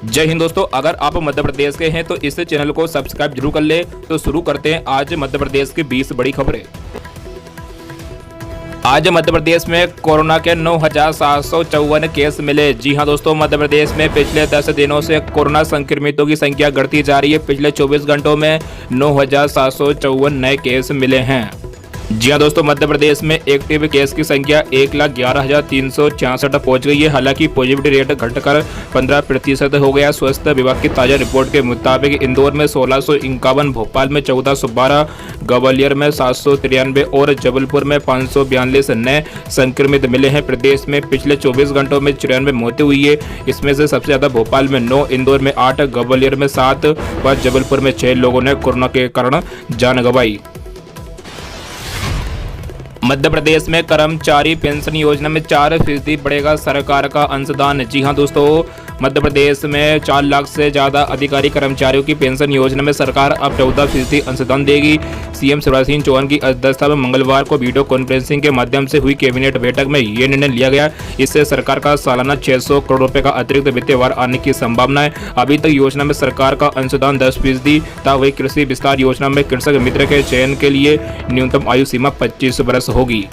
जय हिंद दोस्तों, अगर आप मध्य प्रदेश के हैं तो इस चैनल को सब्सक्राइब जरूर कर ले। तो शुरू करते हैं आज मध्य प्रदेश की 20 बड़ी खबरें। आज मध्य प्रदेश में कोरोना के 9,754 केस मिले। जी हां दोस्तों, मध्य प्रदेश में पिछले 10 दिनों से कोरोना संक्रमितों की संख्या बढ़ती जा रही है। पिछले 24 घंटों में 9,754 नए केस मिले हैं। जी हां दोस्तों, मध्य प्रदेश में एक्टिव केस की संख्या 1,11,366 पहुंच गई है। हालांकि पॉजिटिविटी रेट घटकर 15% हो गया। स्वास्थ्य विभाग की ताजा रिपोर्ट के मुताबिक इंदौर में 1651, भोपाल में 1412, ग्वालियर में 793 और जबलपुर में 542 नए संक्रमित मिले हैं। प्रदेश में पिछले 24 घंटों में 94 मौतें हुई है। इसमें से सबसे ज्यादा भोपाल में 9, इंदौर में 8, ग्वालियर में 7 व जबलपुर में 6 लोगों ने कोरोना के कारण जान गंवाई। मध्य प्रदेश में कर्मचारी पेंशन योजना में 4% बढ़ेगा सरकार का अंशदान। जी हां दोस्तों, मध्य प्रदेश में 4 लाख से ज्यादा अधिकारी कर्मचारियों की पेंशन योजना में सरकार अब 14% अंशदान देगी। सीएम शिवराज सिंह चौहान की अध्यक्षता में मंगलवार को वीडियो कॉन्फ्रेंसिंग के माध्यम से हुई कैबिनेट बैठक में ये निर्णय लिया गया। इससे सरकार का सालाना 600 करोड़ रुपए का अतिरिक्त वित्तीय भार आने की संभावना है। अभी तक योजना में सरकार का अंशदान 10% था। वही कृषि विस्तार योजना में कृषक मित्र के चयन के लिए न्यूनतम आयु सीमा 25 वर्ष होगी।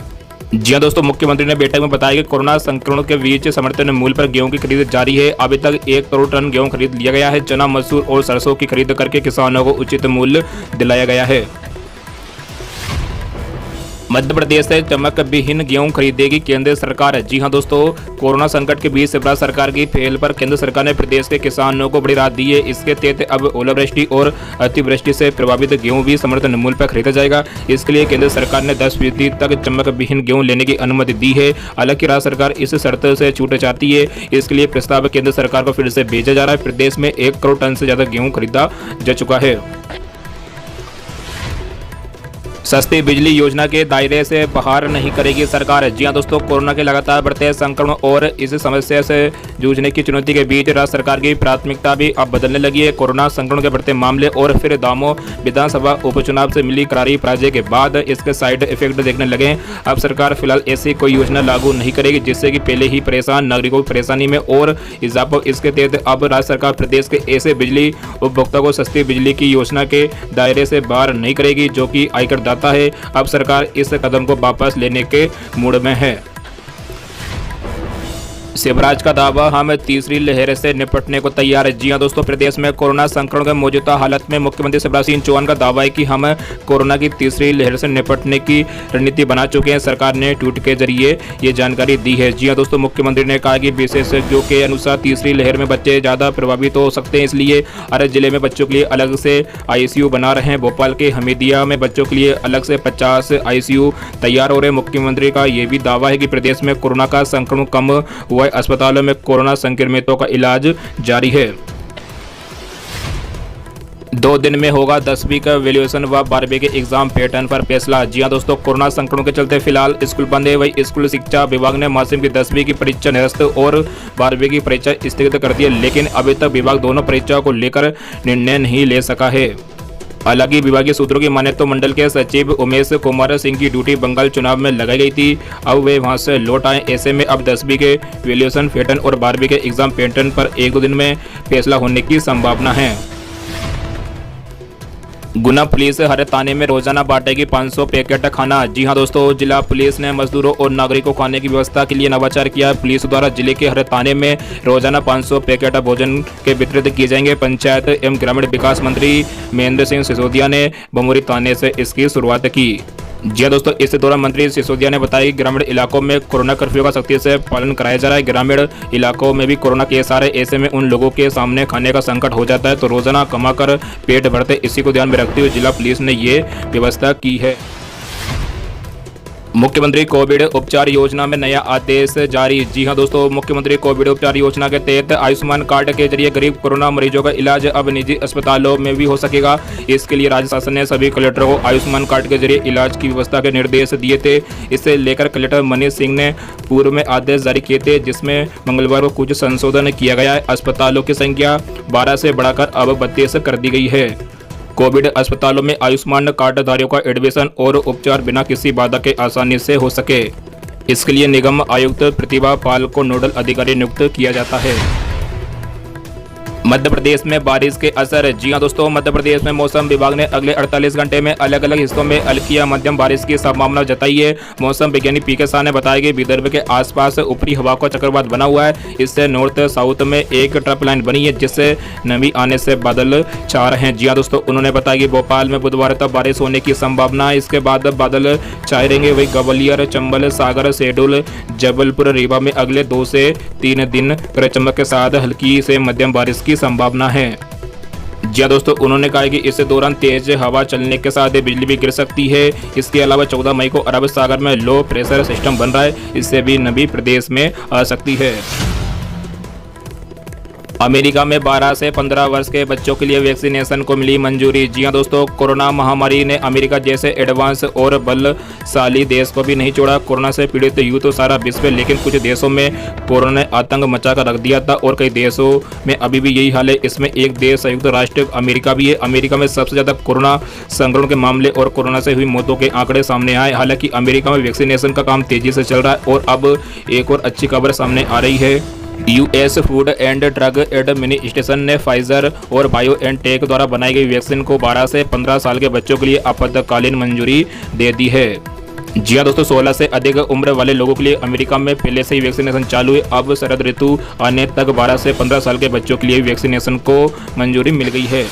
जी हां दोस्तों, मुख्यमंत्री ने बैठक में बताया कि कोरोना संक्रमण के बीच समर्थन मूल्य पर गेहूं की खरीद जारी है। अभी तक 1 करोड़ टन गेहूं खरीद लिया गया है। चना, मसूर और सरसों की खरीद करके किसानों को उचित मूल्य दिलाया गया है। मध्य प्रदेश से चमक विहीन गेहूं खरीदेगी केंद्र सरकार। जी हां दोस्तों, कोरोना संकट के बीच शिवराज सरकार की पहल पर केंद्र सरकार ने प्रदेश के किसानों को बड़ी राहत दी है। इसके तहत अब ओलावृष्टि और अतिवृष्टि से प्रभावित गेहूं भी समर्थन मूल्य पर खरीदा जाएगा। इसके लिए केंद्र सरकार ने 10% तक चमक विहीन गेहूं लेने की अनुमति दी है। हालांकि राज्य सरकार इस शर्त से छूट चाहती है। इसके लिए प्रस्ताव केंद्र सरकार को फिर से भेजा जा रहा है। प्रदेश में 1 करोड़ टन से ज्यादा गेहूं खरीदा जा चुका है। सस्ती बिजली योजना के दायरे से बाहर नहीं करेगी सरकार। जी हां दोस्तों, कोरोना के लगातार बढ़ते संक्रमण और इस समस्या से जूझने की चुनौती के बीच राज्य सरकार की प्राथमिकता भी अब बदलने लगी है। कोरोना संक्रमण के बढ़ते मामले और फिर दामों विधानसभा उपचुनाव से मिली करारी पराजय के बाद इसके साइड इफेक्ट देखने लगे। अब सरकार फिलहाल ऐसी कोई योजना लागू नहीं करेगी जिससे कि पहले ही परेशान नागरिकों की परेशानी में और इजाफा। इसके तहत अब राज्य सरकार प्रदेश के ऐसे बिजली उपभोक्ता को सस्ती बिजली की योजना के दायरे से बाहर नहीं करेगी जो कि आयकर है। अब सरकार इस कदम को वापस लेने के मूड में है। शिवराज का दावा, हम तीसरी लहर से निपटने को तैयार है। जी हां दोस्तों, प्रदेश में कोरोना संक्रमण के मौजूदा हालत में मुख्यमंत्री शिवराज सिंह चौहान का दावा है कि हम कोरोना की तीसरी लहर से निपटने की रणनीति बना चुके हैं। सरकार ने ट्वीट के जरिए ये जानकारी दी है। जी हां दोस्तों, मुख्यमंत्री ने कहा कि विशेषज्ञों के अनुसार तीसरी लहर में बच्चे ज्यादा प्रभावित हो सकते हैं, इसलिए हर जिले में बच्चों के लिए अलग से ICU बना रहे हैं। भोपाल के हमीदिया में बच्चों के लिए अलग से 50 ICU तैयार हो रहे हैं। मुख्यमंत्री का यह भी दावा है कि प्रदेश में कोरोना का संक्रमण कम हुआ, अस्पतालों में कोरोना संक्रमितों का इलाज जारी है। 2 दिन में होगा 10वीं का वैल्यूएशन व 12वीं के एग्जाम पैटर्न पर फैसला। जी हां दोस्तों, कोरोना संक्रमण के चलते फिलहाल स्कूल बंद है। वही स्कूल शिक्षा विभाग ने मासिक की 10वीं की परीक्षा निरस्त और 12वीं की परीक्षा स्थगित कर दी है, लेकिन अभी तक विभाग दोनों परीक्षाओं को लेकर निर्णय नहीं ले सका है। हालांकि विभागीय सूत्रों की माने तो मंडल के सचिव उमेश कुमार सिंह की ड्यूटी बंगाल चुनाव में लगाई गई थी। अब वे वहां से लौट आए। ऐसे में अब 10वीं के वैल्यूएशन पैटर्न और 12वीं के एग्जाम पैटर्न पर 1-2 दिन में फैसला होने की संभावना है। गुना पुलिस हर थाने में रोजाना बांटेगी 500 पैकेट खाना। जी हां दोस्तों, जिला पुलिस ने मजदूरों और नागरिकों को खाने की व्यवस्था के लिए नवाचार किया है। पुलिस द्वारा जिले के हर थाने में रोजाना 500 पैकेट भोजन के वितरित किए जाएंगे। पंचायत एवं ग्रामीण विकास मंत्री महेंद्र सिंह सिसोदिया ने बमोरी थाने से इसकी शुरुआत की। जी हां दोस्तों, इस दौरान मंत्री सिसोदिया ने बताया कि ग्रामीण इलाकों में कोरोना कर्फ्यू का सख्ती से पालन कराया जा रहा है। ग्रामीण इलाकों में भी कोरोना केस आ रहे हैं। ऐसे में उन लोगों के सामने खाने का संकट हो जाता है, तो रोजाना कमाकर पेट भरते। इसी को ध्यान में रखते हुए जिला पुलिस ने ये व्यवस्था की है। मुख्यमंत्री कोविड उपचार योजना में नया आदेश जारी। जी हां दोस्तों, मुख्यमंत्री कोविड उपचार योजना के तहत आयुष्मान कार्ड के जरिए गरीब कोरोना मरीजों का इलाज अब निजी अस्पतालों में भी हो सकेगा। इसके लिए राज्य शासन ने सभी कलेक्टरों को आयुष्मान कार्ड के जरिए इलाज की व्यवस्था के निर्देश दिए थे। इसे लेकर कलेक्टर मनीष सिंह ने पूर्व में आदेश जारी किए थे, जिसमें मंगलवार को कुछ संशोधन किया गया है। अस्पतालों की संख्या 12 से बढ़ाकर अब 32 कर दी गई है। कोविड अस्पतालों में आयुष्मान कार्डधारियों का एडमिशन और उपचार बिना किसी बाधा के आसानी से हो सके, इसके लिए निगम आयुक्त प्रतिभा पाल को नोडल अधिकारी नियुक्त किया जाता है। मध्य प्रदेश में बारिश के असर। जी हां दोस्तों, मध्य प्रदेश में मौसम विभाग ने अगले 48 घंटे में अलग अलग हिस्सों में हल्की या मध्यम बारिश की संभावना जताई है। मौसम वैज्ञानिक पीके शाह ने बताया कि विदर्भ के आसपास ऊपरी हवा का चक्रवात बना हुआ है। इससे नॉर्थ साउथ में एक ट्रफ लाइन बनी है, जिससे नमी आने से बादल छा रहे हैं। जी हां दोस्तों, उन्होंने बताया कि भोपाल में बुधवार तक बारिश होने की संभावना है। इसके बाद बादल छाए रहेंगे। वही ग्वालियर, चंबल, सागर, शहडोल, जबलपुर, रीवा में अगले 2 से 3 दिन गरज चमक के साथ हल्की से मध्यम बारिश की संभावना है। जी हां दोस्तों, उन्होंने कहा कि इस दौरान तेज हवा चलने के साथ बिजली भी गिर सकती है। इसके अलावा 14 मई को अरब सागर में लो प्रेशर सिस्टम बन रहा है, इससे भी नमी प्रदेश में आ सकती है। अमेरिका में 12 से 15 वर्ष के बच्चों के लिए वैक्सीनेशन को मिली मंजूरी। जी हां दोस्तों, कोरोना महामारी ने अमेरिका जैसे एडवांस और बलशाली देश को भी नहीं छोड़ा। कोरोना से पीड़ित यूं तो सारा विश्व है, लेकिन कुछ देशों में कोरोना ने आतंक मचा कर रख दिया था और कई देशों में अभी भी यही हाल है। इसमें एक देश संयुक्त राष्ट्र अमेरिका भी है। अमेरिका में सबसे ज्यादा कोरोना संक्रमण के मामले और कोरोना से हुई मौतों के आंकड़े सामने आए। हालांकि अमेरिका में वैक्सीनेशन का काम तेजी से चल रहा है और अब एक और अच्छी खबर सामने आ रही है। US food and drug administration ने फाइजर और बायोएनटेक द्वारा बनाई गई वैक्सीन को 12 से 15 साल के बच्चों के लिए आपातकालीन मंजूरी दे दी है। जी हां दोस्तों, 16 से अधिक उम्र वाले लोगों के लिए अमेरिका में पहले से ही वैक्सीनेशन चालू है। अब शरद ऋतु आने तक 12 से 15 साल के बच्चों के लिए वैक्सीनेशन को मंजूरी मिल गई है।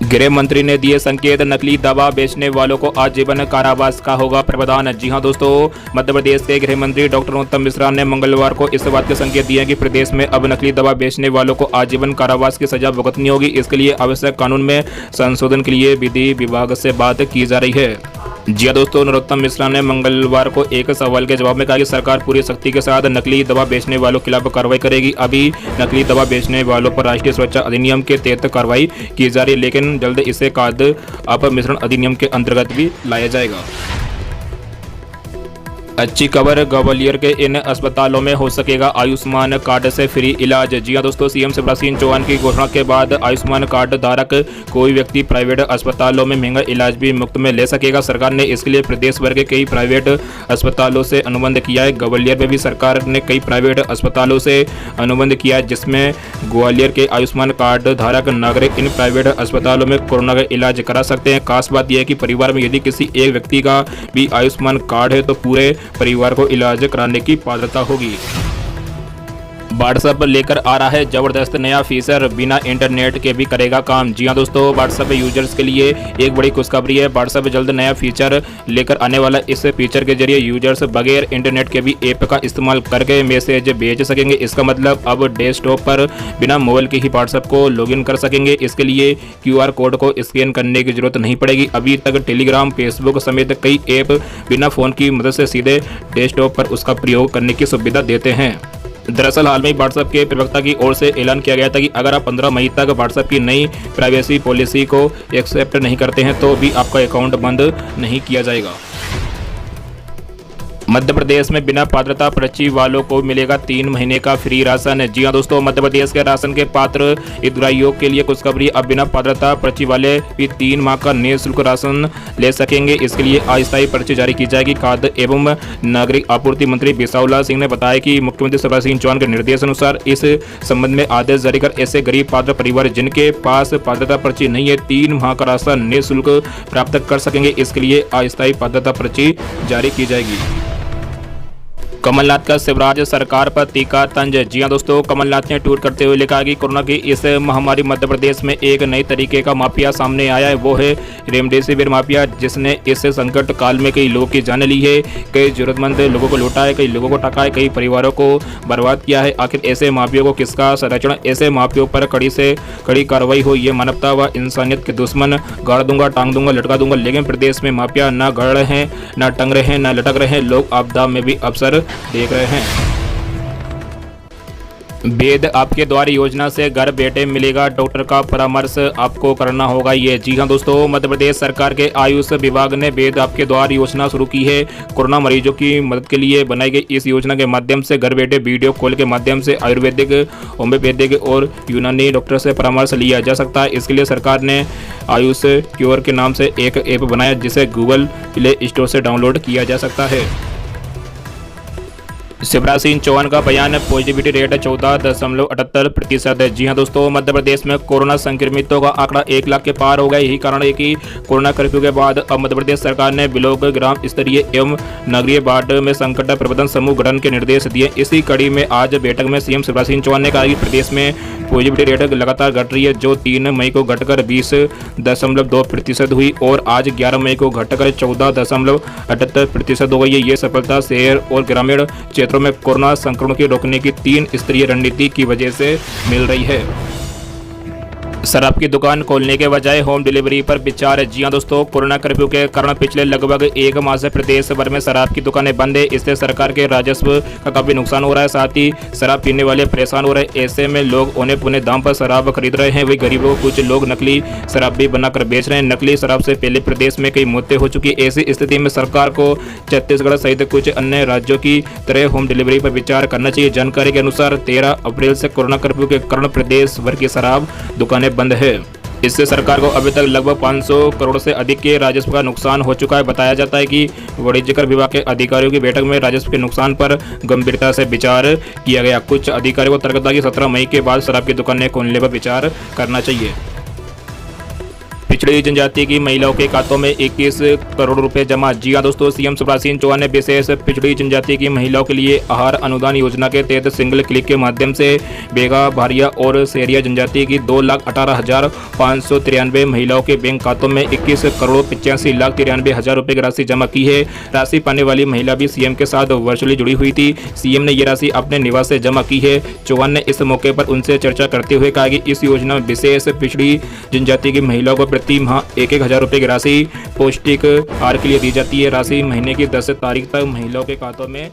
गृह मंत्री ने दिए संकेत, नकली दवा बेचने वालों को आजीवन कारावास का होगा प्रावधान। जी हां दोस्तों, मध्य प्रदेश के गृह मंत्री डॉक्टर उत्तम मिश्रा ने मंगलवार को इस बात के संकेत दिए कि प्रदेश में अब नकली दवा बेचने वालों को आजीवन कारावास की सजा भुगतनी होगी। इसके लिए आवश्यक कानून में संशोधन के लिए विधि विभाग से बात की जा रही है। जी हां दोस्तों, नरोत्तम मिश्रा ने मंगलवार को एक सवाल के जवाब में कहा कि सरकार पूरी सख्ती के साथ नकली दवा बेचने वालों के खिलाफ कार्रवाई करेगी। अभी नकली दवा बेचने वालों पर राष्ट्रीय सुरक्षा अधिनियम के तहत कार्रवाई की जा रही है, लेकिन जल्द इसे खाद्य अपमिश्रण अधिनियम के अंतर्गत भी लाया जाएगा। अच्छी खबर, ग्वालियर के इन अस्पतालों में हो सकेगा आयुष्मान कार्ड से फ्री इलाज। जी हां दोस्तों, सीएम शिवराज सिंह चौहान की घोषणा के बाद आयुष्मान कार्ड धारक कोई व्यक्ति प्राइवेट अस्पतालों में महंगा इलाज भी मुफ्त में ले सकेगा। सरकार ने इसके लिए प्रदेश भर के कई प्राइवेट अस्पतालों से अनुबंध किया है। ग्वालियर में भी सरकार ने कई प्राइवेट अस्पतालों से अनुबंध किया है, जिसमें ग्वालियर के आयुष्मान कार्ड धारक नागरिक इन प्राइवेट अस्पतालों में कोरोना का इलाज करा सकते हैं। खास बात यह है कि परिवार में यदि किसी एक व्यक्ति का भी आयुष्मान कार्ड है तो पूरे परिवार को इलाज कराने की पात्रता होगी। व्हाट्सएप लेकर आ रहा है जबरदस्त नया फीचर, बिना इंटरनेट के भी करेगा काम। जी हां दोस्तों, व्हाट्सएप यूजर्स के लिए एक बड़ी खुशखबरी है। व्हाट्सएप जल्द नया फीचर लेकर आने वाला। इस फीचर के जरिए यूजर्स बगैर इंटरनेट के भी ऐप का इस्तेमाल करके मैसेज भेज सकेंगे। इसका मतलब अब डेस्कटॉप पर बिना मोबाइल के ही व्हाट्सएप को लॉगिन कर सकेंगे। इसके लिए QR कोड को स्कैन करने की जरूरत नहीं पड़ेगी। अभी तक टेलीग्राम, फेसबुक समेत कई ऐप बिना फोन की मदद से सीधे डेस्कटॉप पर उसका प्रयोग करने की सुविधा देते हैं। दरअसल हाल में व्हाट्सएप के प्रवक्ता की ओर से ऐलान किया गया था कि अगर आप 15 मई तक व्हाट्सएप की नई प्राइवेसी पॉलिसी को एक्सेप्ट नहीं करते हैं तो भी आपका अकाउंट बंद नहीं किया जाएगा। मध्य प्रदेश में बिना पात्रता पर्ची वालों को मिलेगा 3 महीने का फ्री राशन। जी हां दोस्तों, मध्य प्रदेश के राशन के पात्र हितग्राहियों के लिए खुशखबरी। अब बिना पात्रता पर्ची वाले भी 3 माह का निःशुल्क राशन ले सकेंगे। इसके लिए अस्थायी पर्ची जारी की जाएगी। खाद्य एवं नागरिक आपूर्ति मंत्री बिसाहुलाल सिंह ने बताया कि मुख्यमंत्री शिवराज सिंह चौहान के निर्देशानुसार इस संबंध में आदेश जारी कर ऐसे गरीब पात्र परिवार जिनके पास पात्रता पर्ची नहीं है 3 माह का राशन निःशुल्क प्राप्त कर सकेंगे। इसके लिए अस्थायी पात्रता पर्ची जारी की जाएगी। कमलनाथ का शिवराज सरकार पर तीखा तंज। जी हां दोस्तों, कमलनाथ ने ट्वीट करते हुए लिखा कि कोरोना की इस महामारी मध्य प्रदेश में एक नई तरीके का माफिया सामने आया है। वो है रेमडेसिविर माफिया, जिसने इस संकट काल में कई लोगों की जान ली है, कई जरूरतमंद लोगों को लूटा है, कई लोगों को ठगा है, कई परिवारों को बर्बाद किया है। आखिर ऐसे माफियों को किसका संरक्षण? ऐसे माफियों पर कड़ी से कड़ी कार्रवाई हो। ये मानवता व इंसानियत के दुश्मन। गाड़ दूंगा, टांग दूंगा, लटका दूंगा। लेकिन प्रदेश में माफिया न गड़ रहे हैं, न टंग रहे हैं, न लटक रहे हैं। लोग आपदा में भी अवसर देख रहे हैं। वेद आपके द्वार योजना से घर बैठे मिलेगा डॉक्टर का परामर्श, आपको करना होगा ये। जी हां दोस्तों, मध्य प्रदेश सरकार के आयुष विभाग ने वेद आपके द्वार योजना शुरू की है। कोरोना मरीजों की मदद के लिए बनाई गई इस योजना के माध्यम से घर बैठे वीडियो कॉल के माध्यम से आयुर्वेदिक, होम्योपैथिक और यूनानी डॉक्टर से परामर्श लिया जा सकता है। इसके लिए सरकार ने आयुष क्योर के नाम से एक ऐप बनाया, जिसे गूगल प्ले स्टोर से डाउनलोड किया जा सकता है। शिवराज सिंह चौहान का बयान, पॉजिटिविटी रेट 14.78%। जी हां दोस्तों, मध्य प्रदेश में कोरोना संक्रमितों का आंकड़ा 1 लाख के पार हो गया। यही कारण है कि कोरोना कर्फ्यू के बाद अब मध्य प्रदेश सरकार ने ब्लॉक, ग्राम स्तरीय एवं नगरीय वार्ड में संकट प्रबंधन समूह गठन के निर्देश दिए। इसी कड़ी में आज बैठक में सीएम शिवराज सिंह चौहान ने कहा कि प्रदेश में पॉजिटिविटी रेट लगातार घट रही है, जो 3 मई को घटकर 20.2% हुई और आज 11 मई को घटकर 14.78% हो गई है। ये सफलता शहर और ग्रामीण क्षेत्रों में कोरोना संक्रमण को रोकने की 3 स्तरीय रणनीति की वजह से मिल रही है। शराब की दुकान खोलने के बजाय होम डिलीवरी पर विचार। जी हां दोस्तों, कोरोना कर्फ्यू के कारण पिछले लगभग 1 माह से प्रदेश भर में शराब की दुकानें बंद है। इससे सरकार के राजस्व का काफी नुकसान हो रहा है, साथ ही शराब पीने वाले परेशान हो रहे हैं। ऐसे में लोग औने पुने दाम पर शराब खरीद रहे हैं। वही गरीबों को कुछ लोग नकली शराब भी बनाकर बेच रहे हैं। नकली शराब से पहले प्रदेश में कई मौतें हो चुकी है। ऐसी स्थिति में सरकार को छत्तीसगढ़ सहित कुछ अन्य राज्यों की तरह होम डिलीवरी पर विचार करना चाहिए। जानकारी के अनुसार 13 अप्रैल से कोरोना कर्फ्यू के कारण प्रदेश भर की शराब दुकानें बंद है। इससे सरकार को अभी तक लगभग 500 करोड़ से अधिक के राजस्व का नुकसान हो चुका है। बताया जाता है कि वाणिज्यकर विभाग के अधिकारियों की बैठक में राजस्व के नुकसान पर गंभीरता से विचार किया गया। कुछ अधिकारियों को तर्क था कि 17 मई के बाद शराब की दुकानें खोलने पर विचार करना चाहिए। पिछड़ी जनजाति की महिलाओं के खातों में 21 करोड़ रुपए जमा। जी हां दोस्तों, सीएम शिवराज सिंह चौहान ने विशेष पिछड़ी जनजाति की महिलाओं के लिए आहार अनुदान योजना के तहत सिंगल क्लिक के माध्यम से बेगा, भारिया और सेरिया जनजाति की 2,18,593 महिलाओं के बैंक खातों में 21 करोड़ 85,93,000 रुपए की राशि जमा की है। राशि पाने वाली महिला भी सीएम के साथ वर्चुअली जुड़ी हुई थी। सीएम ने यह राशि अपने निवास से जमा की है। चौहान ने इस मौके पर उनसे चर्चा करते हुए कहा कि इस योजना में विशेष पिछड़ी जनजाति की महिलाओं को प्रति माह 1,000 रुपए की राशि पौष्टिक आहार के लिए दी जाती है। राशि महीने की 10 तारीख तक महिलाओं के खातों में